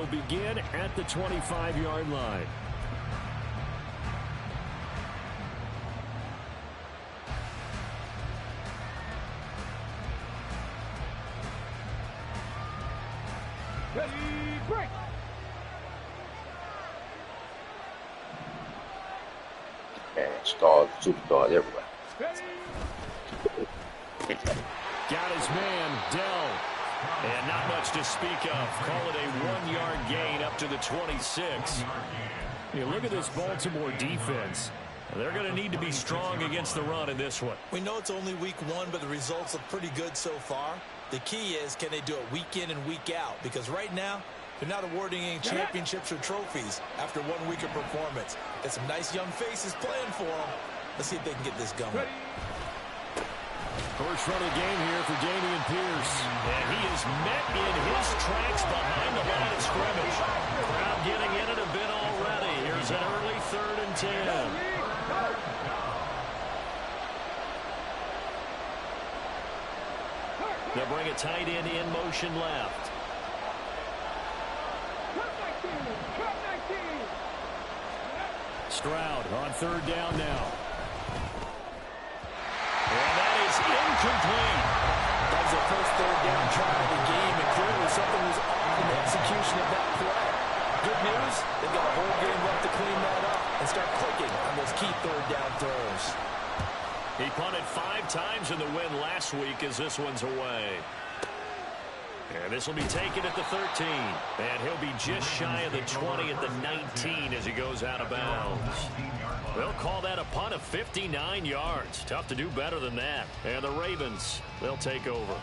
will begin at the 25-yard line. Ready, break! Man, stars, superstars everywhere. Got his man, Dell. And not much to speak of. Call it a 1-yard gain up to the 26. You look at this Baltimore defense. They're going to need to be strong against the run in this one. We know it's only week 1, but the results look pretty good so far. The key is, can they do it week in and week out? Because right now, they're not awarding any championships or trophies after 1 week of performance. Got some nice young faces playing for them. Let's see if they can get this going. First run of the game here for Dameon Pierce. And he is met in his tracks behind the line of scrimmage. Crowd getting in it a bit already. Here's an early 3rd and 10. They'll bring a tight end in motion left. Stroud on 3rd down now. And that is incomplete. That was the first 3rd down try of the game, and clearly something was off in the execution of that play. Good news, they've got a whole game left to clean that up and start clicking on those key 3rd down throws. He punted 5 times in the win last week as this one's away. And this will be taken at the 13. And he'll be just shy of the 20 at the 19 as he goes out of bounds. They'll call that a punt of 59 yards. Tough to do better than that. And the Ravens, they'll take over.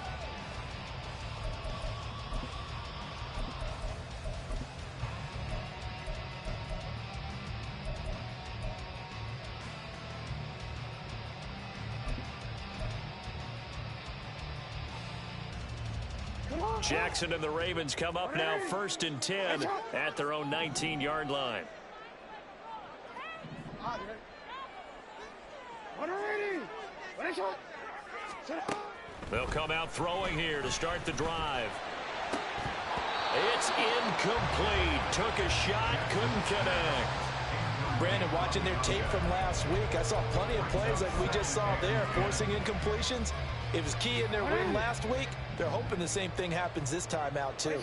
Jackson and the Ravens come up now 1st and 10 at their own 19-yard line. They'll come out throwing here to start the drive. It's incomplete. Took a shot, couldn't connect. Brandon, watching their tape from last week, I saw plenty of plays like we just saw there, forcing incompletions. It was key in their win last week. They're hoping the same thing happens this time out, too.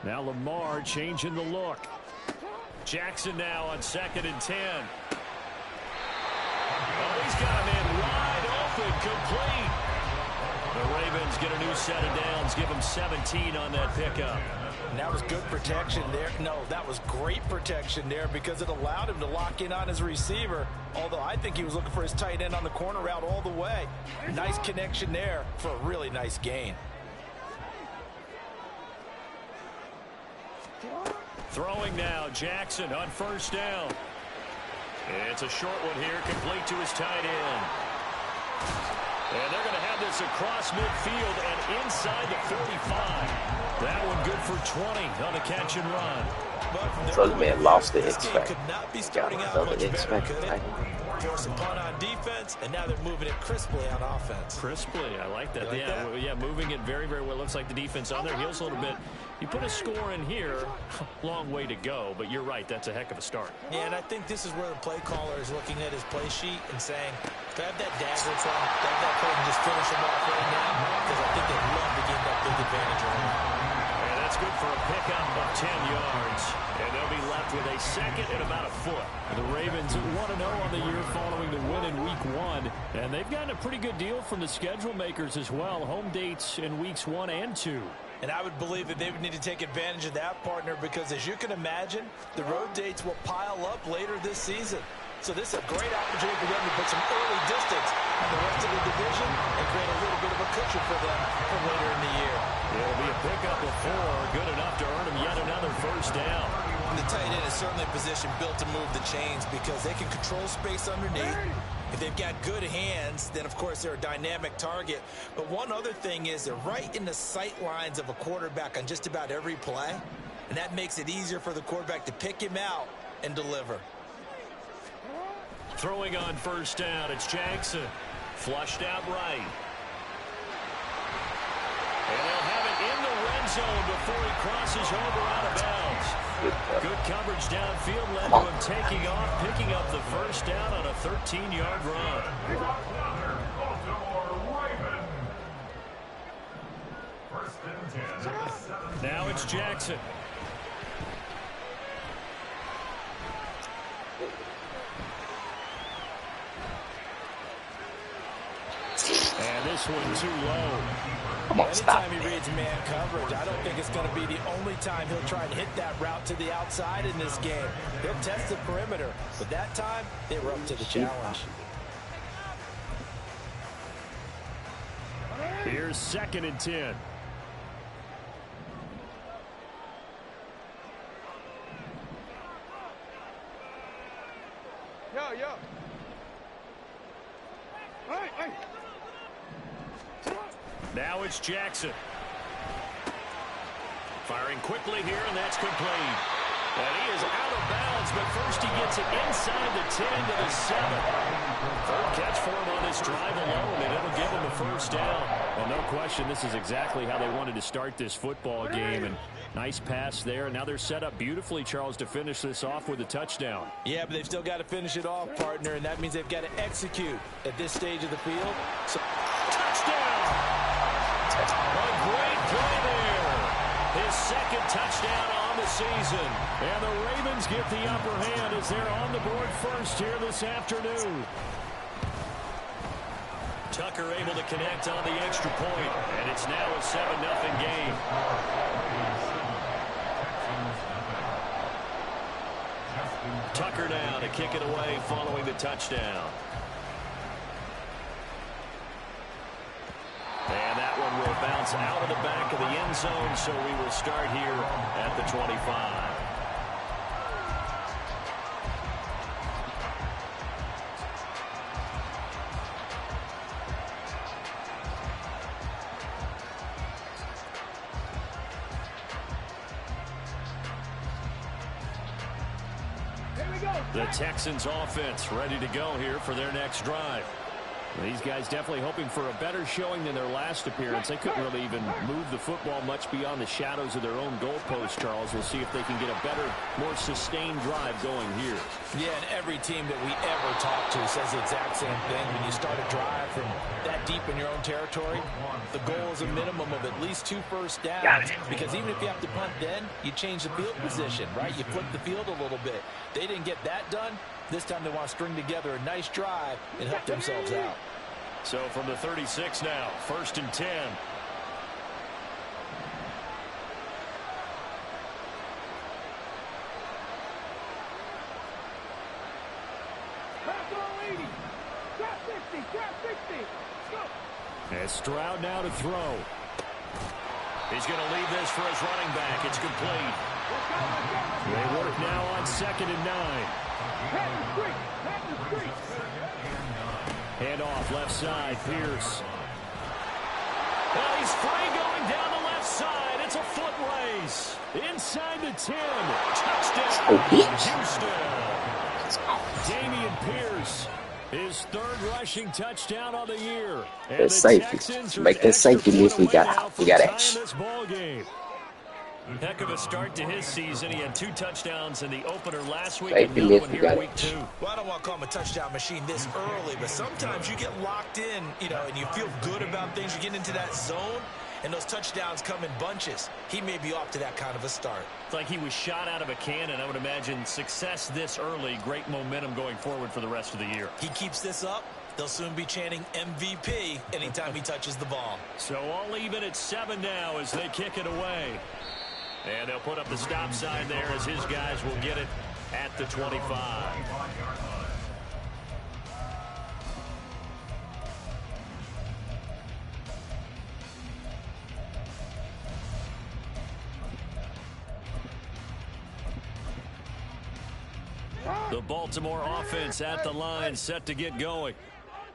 Now Lamar changing the look. Jackson now on 2nd and 10. Oh, he's got a man wide open, complete. The Ravens get a new set of downs, give him 17 on that pickup. And that was good protection there. No, that was great protection there because it allowed him to lock in on his receiver, although I think he was looking for his tight end on the corner route all the way. Nice connection there for a really nice gain. Throwing now, Jackson on 1st down. It's a short one here, complete to his tight end. And they're going to have this across midfield and inside the 45. That one good for 20 on the catch and run. So the man lost the X Could factor. not be starting out Another much X better, factor. could it? Force a punt on defense, and now they're moving it crisply on offense. Crisply, I like that. You like that? Yeah, moving it very, very well. Looks like the defense on their heels a little bit. You put a score in here, long way to go, but you're right, that's a heck of a start. Yeah, and I think this is where the play caller is looking at his play sheet and saying, grab that dagger from, grab that play and just finish him off right now, because I think they'd love to get that big advantage on him. And that's good for a pickup of 10 yards. And they'll be left with a 2nd and about a foot. The Ravens 1-0 on the year following the win in Week 1. And they've gotten a pretty good deal from the schedule makers as well. Home dates in Weeks 1 and 2. And I would believe that they would need to take advantage of that, partner, because as you can imagine, the road dates will pile up later this season. So this is a great opportunity for them to put some early distance on the rest of the division and create a little bit of a cushion for them for later in the year. It'll be a pickup of 4, good enough to earn them yet another 1st down. And the tight end is certainly a position built to move the chains because they can control space underneath. If they've got good hands, then of course they're a dynamic target. But one other thing is they're right in the sight lines of a quarterback on just about every play. And that makes it easier for the quarterback to pick him out and deliver. Throwing on 1st down, it's Jackson. Flushed out right. And they'll have it in the red zone before he crosses over out of bounds. Good coverage downfield led to him taking off, picking up the first down on a 13-yard run. Now it's Jackson. And this one too low. Come on, stop. Anytime he reads man coverage, I don't think it's going to be the only time he'll try and hit that route to the outside in this game. He'll test the perimeter, but that time they were up to the challenge. Here's 2nd and 10. Yo. Hey. Now it's Jackson. Firing quickly here, and that's complete. And he is out of bounds, but first he gets it inside the 10 to the 7. Third catch for him on this drive alone, and it'll give him a first down. Well, no question, this is exactly how they wanted to start this football game. And nice pass there. Now they're set up beautifully, Charles, to finish this off with a touchdown. Yeah, but they've still got to finish it off, partner, and that means they've got to execute at this stage of the field. So touchdown! A great play there. His 2nd touchdown on the season. And the Ravens get the upper hand as they're on the board first here this afternoon. Tucker able to connect on the extra point, and it's now a 7-0 game. Tucker now to kick it away following the touchdown. And that one will bounce out of the back of the end zone, so we will start here at the 25. The Texans offense ready to go here for their next drive. These guys definitely hoping for a better showing than their last appearance. They couldn't really even move the football much beyond the shadows of their own goalpost, Charles. We'll see if they can get a better, more sustained drive going here. Yeah, and every team that we ever talk to says the exact same thing. When you start a drive from that deep in your own territory, the goal is a minimum of at least 2 first downs. Because even if you have to punt then, you change the field position, right? You flip the field a little bit. They didn't get that done. This time they want to string together a nice drive and help themselves out. So from the 36 now, 1st and 10. And Stroud now to throw. He's going to leave this for his running back. It's complete. They work now on 2nd and 9. Hand off left side, Pierce. Well, he's free going down the left side. It's a foot race. Inside the 10. Touchdown, Houston. Dameon Pierce, his 3rd rushing touchdown of the year. And the safety. Make that safety move. We got action. Heck of a start to his season. He had 2 touchdowns in the opener last week. Safety and move. We here got week 2. Well, I don't want to call him a touchdown machine this early, but sometimes you get locked in, and you feel good about things. You get into that zone, and those touchdowns come in bunches. He may be off to that kind of a start. It's like he was shot out of a cannon. I would imagine success this early, great momentum going forward for the rest of the year. He keeps this up, they'll soon be chanting MVP anytime he touches the ball. So all even at 7 now as they kick it away. And they'll put up the stop sign there as his guys will get it at the 25. The Baltimore offense at the line, set to get going.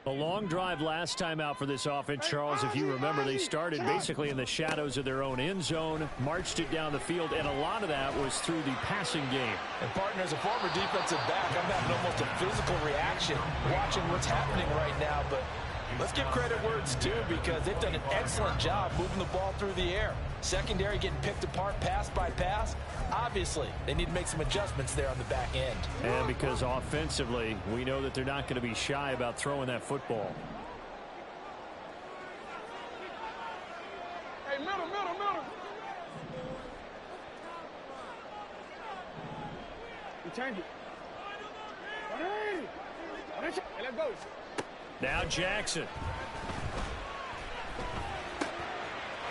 A long drive last time out for this offense, Charles. If you remember, they started basically in the shadows of their own end zone, marched it down the field, and a lot of that was through the passing game. And, partner, as a former defensive back, I'm having almost a physical reaction watching what's happening right now. But Let's give credit where it's due because they've done an excellent job moving the ball through the air. Secondary getting picked apart pass by pass. Obviously, they need to make some adjustments there on the back end. And because offensively, we know that they're not going to be shy about throwing that football. Hey, middle. You change it. Hey, let's go. Now Jackson.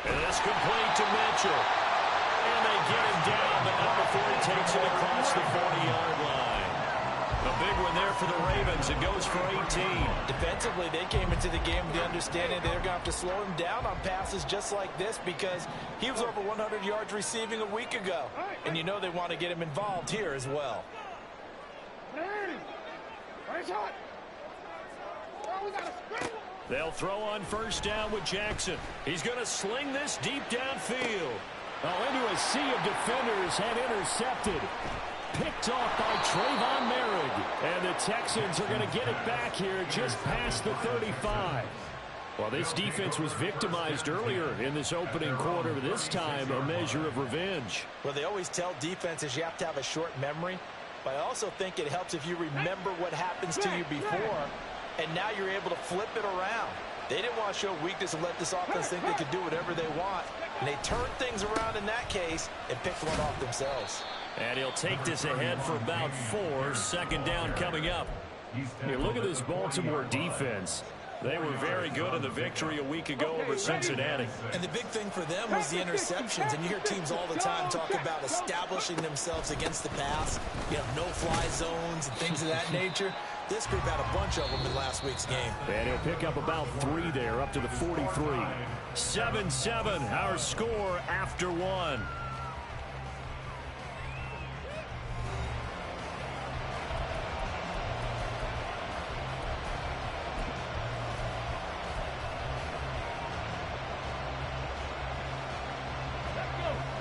And this complete to Mitchell. And they get him down, but not before he takes it across the 40-yard line. A big one there for the Ravens. It goes for 18. Defensively, they came into the game with the understanding they're going to have to slow him down on passes just like this because he was over 100 yards receiving a week ago. And you know they want to get him involved here as well. They'll throw on first down with Jackson. He's going to sling this deep downfield. Into a sea of defenders and intercepted. Picked off by Trayvon Merrick. And the Texans are going to get it back here just past the 35. Well, this defense was victimized earlier in this opening quarter. This time, a measure of revenge. Well, they always tell defenses you have to have a short memory. But I also think it helps if you remember what happens to you before, and now you're able to flip it around. They didn't want to show weakness and let this offense think they could do whatever they want. And they turned things around in that case and picked one off themselves. And he'll take this ahead for about 4. Second down coming up. Here, look at this Baltimore defense. They were very good in the victory a week ago over Cincinnati. And the big thing for them was the interceptions. And you hear teams all the time talk about establishing themselves against the pass. You have no-fly zones and things of that nature. This group had a bunch of them in last week's game. And he'll pick up about 3 there, up to the 43. 7-7, our score after 1.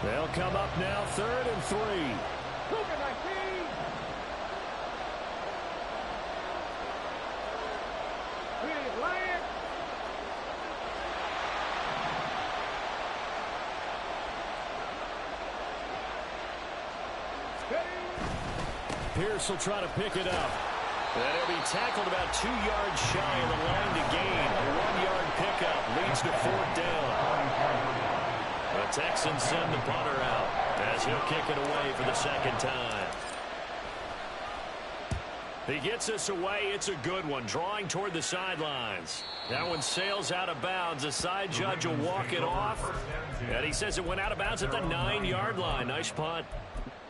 They'll come up now, 3rd and 3. Pierce will try to pick it up. And he'll be tackled about 2 yards shy of the line to gain. A 1-yard pickup leads to 4th down. The Texans send the punter out as he'll kick it away for the second time. He gets us away. It's a good one, drawing toward the sidelines. That one sails out of bounds. The side judge will walk it off. And he says it went out of bounds at the 9-yard line. Nice punt.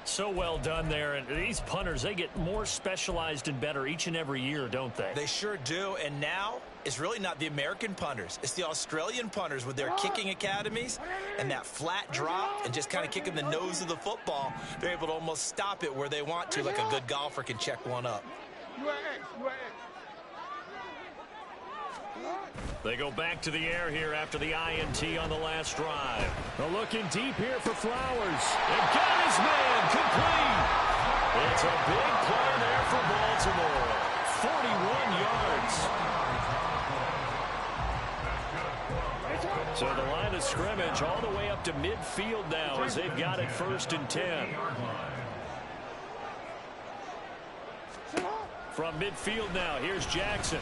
So well done there. And these punters, they get more specialized and better each and every year, don't they? They sure do. And now it's really not the American punters. It's the Australian punters with their kicking academies and that flat drop and just kind of kicking the nose of the football. They're able to almost stop it where they want to, like a good golfer can check one up. They go back to the air here after the INT on the last drive. Looking deep here for Flowers. And got his man complete. It's a big play there for Baltimore. 41 yards. So the line of scrimmage all the way up to midfield now as they've got it 1st and 10. From midfield now, here's Jackson.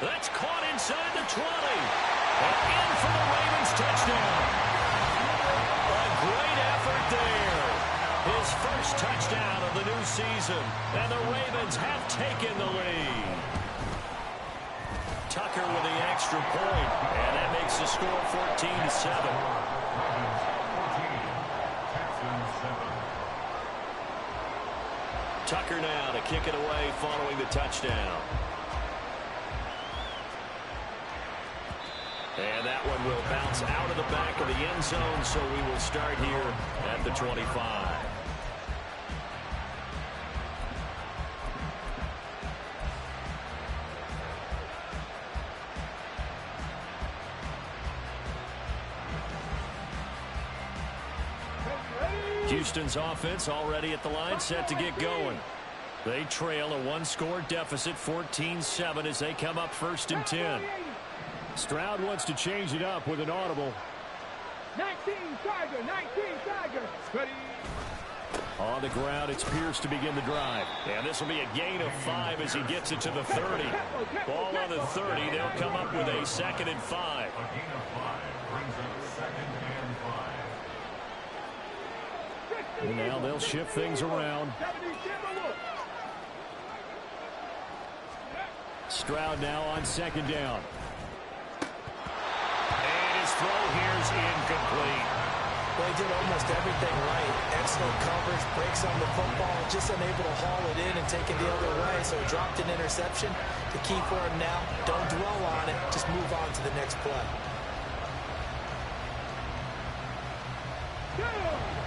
That's caught inside the 20. And in for the Ravens touchdown. A great effort there. His first touchdown of the new season. And the Ravens have taken the lead. Tucker with the extra point. And that makes the score 14-7. Tucker now to kick it away following the touchdown. And that one will bounce out of the back of the end zone, so we will start here at the 25. Houston's offense already at the line, set to get going. They trail a one-score deficit, 14-7, as they come up 1st and 10. Stroud wants to change it up with an audible. 19 Tiger, 19 Tiger. Ready. On the ground, it's Pierce to begin the drive. And this will be a gain of 5 as he gets it to the 30. Ball on the 30. They'll come up with a 2nd and 5. And now they'll shift things around. Stroud now on 2nd down. And his throw here is incomplete. Well, he did almost everything right. Excellent coverage, breaks on the football, just unable to haul it in and take it the other way. So he dropped an interception. The key for him now, don't dwell on it. Just move on to the next play.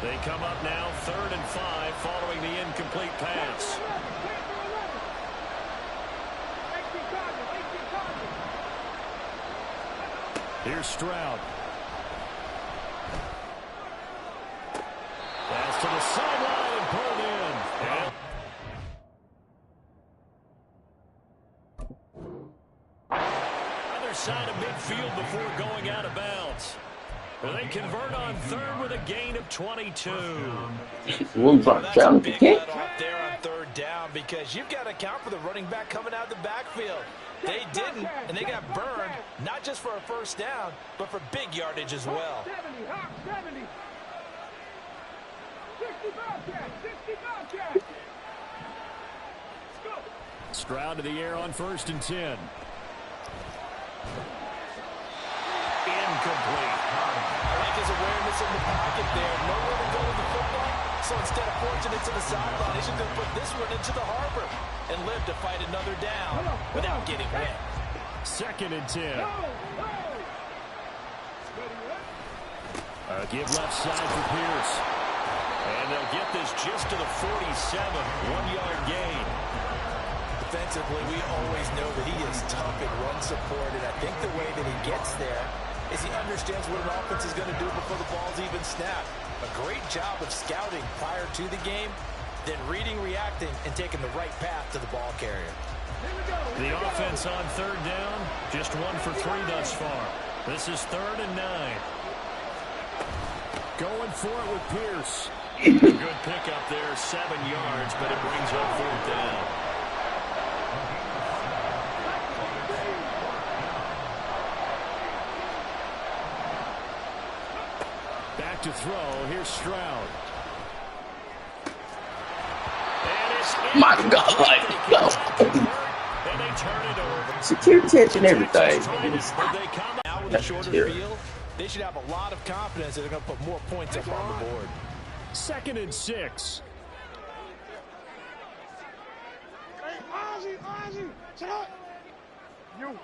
They come up now 3rd and 5 following the incomplete pass. Here's Stroud. Pass to the sideline and pulled in. Other side of midfield before going out of bounds. They convert on 3rd with a gain of 22. That's a big let off there on 3rd down because you've got to account for the running back coming out of the backfield. They didn't, and they got burned, not just for a 1st down, but for big yardage as well. 70. 60 Stroud to the air on 1st and 10. Incomplete. I like his awareness in the pocket there. Nowhere to go with the football. So instead of forcing it to the sideline, he's going to put this one into the harbor and live to fight another down without getting wet. 2nd and 10. Give left side for Pierce. And they'll get this just to the 47. 1-yard gain. Defensively, we always know that he is tough in run support, and I think the way that he gets there is he understands what an offense is going to do before the ball's even snapped. A great job of scouting prior to the game, then reading, reacting, and taking the right path to the ball carrier. The offense on 3rd down, just 1 for 3 thus far. This is 3rd and 9. Going for it with Pierce. A good pickup there, 7 yards, but it brings up 4th down. Back to throw. Here's Stroud. My God. Go. And they turn it over. Secure catch and everything. Now with a shorter field, they should have a lot of confidence that they're going to put more points up on the board. 2nd and 6. Hey, Ozzie, shut up. You.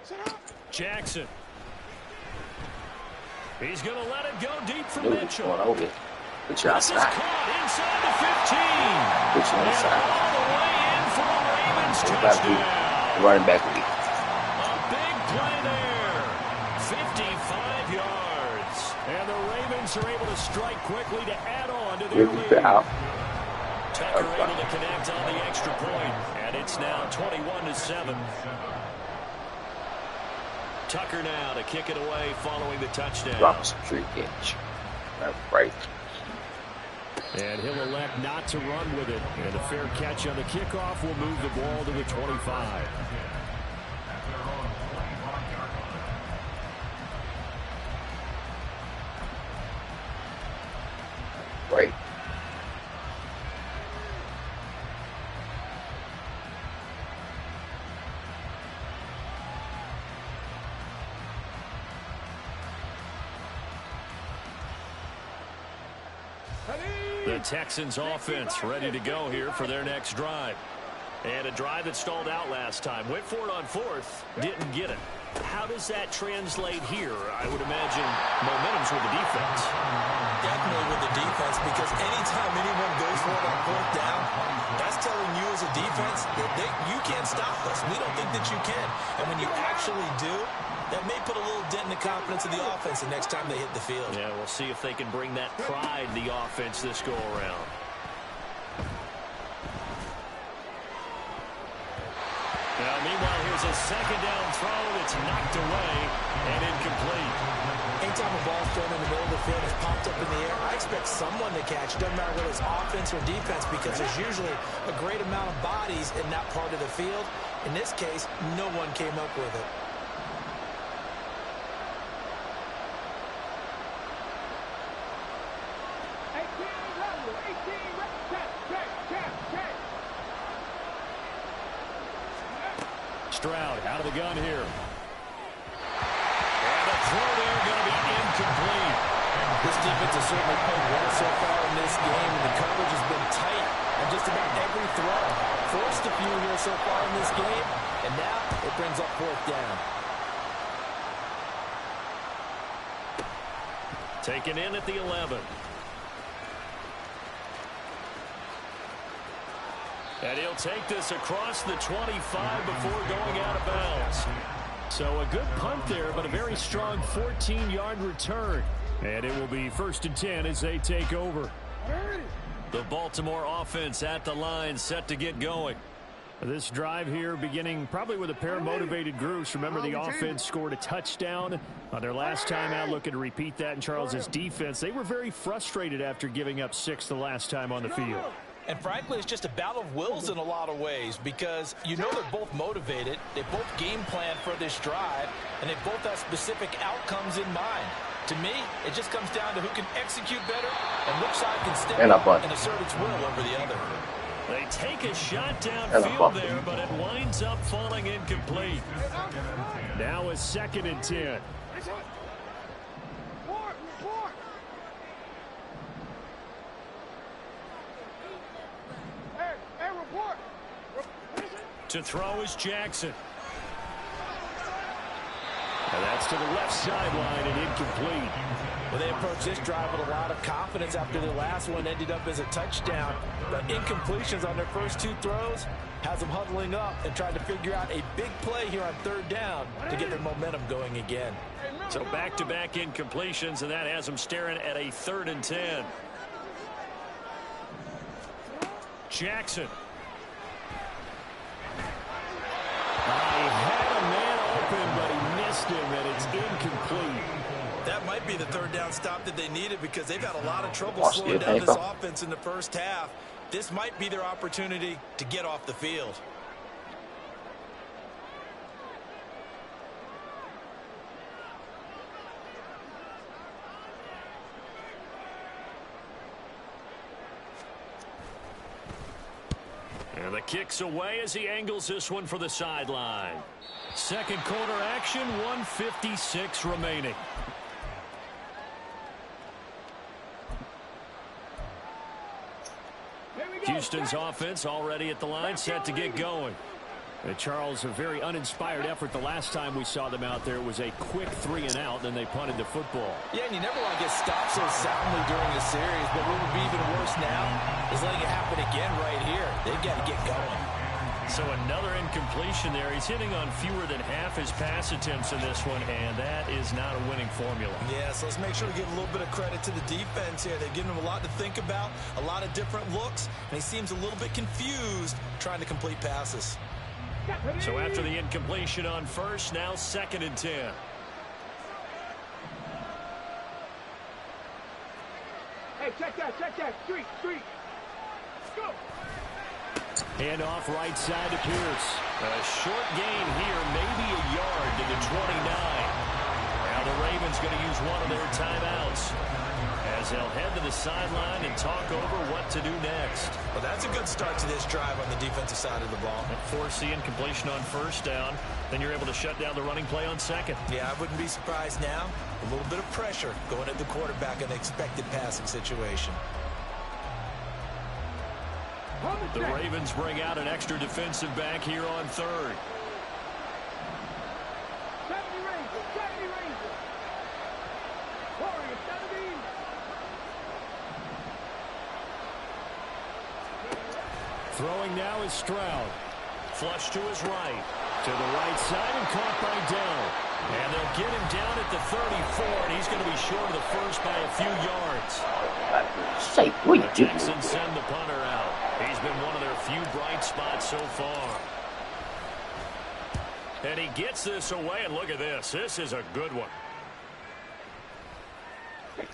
Shut up. Jackson. He's going to let it go deep for Ooh, Mitchell. going over. Put your This is outside. caught inside the 15. Put your And outside. all the way in for a Ravens About to be touchdown. running back with you. A big play there. 55 yards. And the Ravens are able to strike quickly to add on to their lead. Out. Tucker able to connect on the extra point, and it's now 21-7. Tucker now to kick it away following the touchdown. Drop some free catch. Right. And he'll elect not to run with it. And a fair catch on the kickoff will move the ball to the 25. Right. The Texans offense ready to go here for their next drive. And a drive that stalled out last time. Went for it on 4th, didn't get it. How does that translate here? I would imagine momentum's with the defense. Definitely with the defense, because anytime anyone goes for it on 4th down, that's telling you as a defense that you can't stop us. We don't think that you can. And when you actually do, that may put a little dent in the confidence of the offense the next time they hit the field. Yeah, we'll see if they can bring that pride in the offense this go around. a second down throw that's knocked away and incomplete. Anytime a ball's thrown in the middle of the field, it's popped up in the air, I expect someone to catch. Doesn't matter whether it's offense or defense, because there's usually a great amount of bodies in that part of the field. In this case, no one came up with it. Stroud out of the gun here. And a throw there going to be incomplete. This defense has certainly played well so far in this game, and the coverage has been tight on just about every throw. Forced a few here so far in this game, and now it brings up fourth down. Taken in at the 11. And he'll take this across the 25 before going out of bounds. So a good punt there, but a very strong 14-yard return. And it will be 1st and 10 as they take over. The Baltimore offense at the line, set to get going. This drive here beginning probably with a pair of motivated groups. Remember, the offense scored a touchdown on their last time out. Looking to repeat that in Charles's defense. They were very frustrated after giving up 6 the last time on the field. And frankly, it's just a battle of wills in a lot of ways, because you know they're both motivated, they both game plan for this drive, and they both have specific outcomes in mind. To me, it just comes down to who can execute better and which side can step up and assert its will over the other. They take a shot downfield there, but it winds up falling incomplete. Now a 2nd and 10. To throw is Jackson. And that's to the left sideline and incomplete. Well, they approached this drive with a lot of confidence after the last one ended up as a touchdown. But incompletions on their first 2 throws has them huddling up and trying to figure out a big play here on 3rd down to get their momentum going again. So back-to-back incompletions, and that has them staring at a 3rd and 10. Jackson. He had a man open, but he missed him, and it's incomplete. That might be the 3rd down stop that they needed, because they've had a lot of trouble slowing down this offense in the first half. This might be their opportunity to get off the field. And the kick's away as he angles this one for the sideline. Second quarter action, 1:56 remaining. Houston's offense already at the line, set to get going. And Charles, a very uninspired effort the last time we saw them out there. It was a quick 3 and out, then they punted the football. Yeah, and you never want to get stopped so soundly during the series, but what would be even worse now is letting it happen again right here. They've got to get going. So another incompletion there. He's hitting on fewer than half his pass attempts in this one, and that is not a winning formula. Yeah, so let's make sure to give a little bit of credit to the defense here. They've given him a lot to think about, a lot of different looks, and he seems a little bit confused trying to complete passes. So after the incompletion on first, now 2nd and 10. Hey, check that. Street. Go. Handoff right side to Pierce. A short gain here, maybe a yard to the 29. Now the Ravens going to use one of their timeouts as they'll head to the sideline and talk over what to do next. Well, that's a good start to this drive on the defensive side of the ball. Force the incompletion on first down, then you're able to shut down the running play on second. Yeah, I wouldn't be surprised now. A little bit of pressure going at the quarterback in an expected passing situation. The Ravens bring out an extra defensive back here on 3rd. 70 Rangers. Warriors, 70. Throwing now is Stroud. Flush to his right. To the right side and caught by Dell. And they'll get him down at the 34, and he's going to be short of the first by a few yards. Say, what are you doing? Texans send the punter out. He's been one of their few bright spots so far. And he gets this away, and look at this. This is a good one. And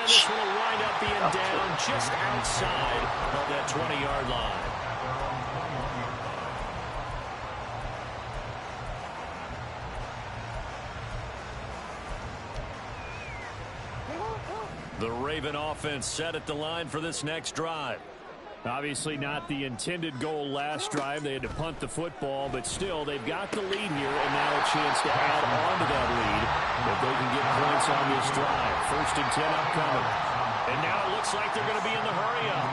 this one will wind up being down just outside of that 20-yard line. The Raven offense set at the line for this next drive. Obviously not the intended goal last drive. They had to punt the football, but still, they've got the lead here, and now a chance to add on to that lead if they can get points on this drive. 1st and 10 upcoming. And now it looks like they're going to be in the hurry-up.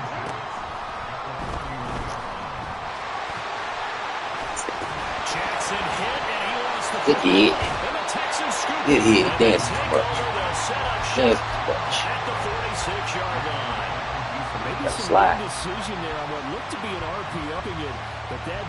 Jackson hit, and he lost the Good hit. And the Texans scoop Good hit. it. Dance Take too much. over the setup Dance shot too much. at the 46-yard line. Maybe That's some slide. good decision there on what looked to be an RPO, but that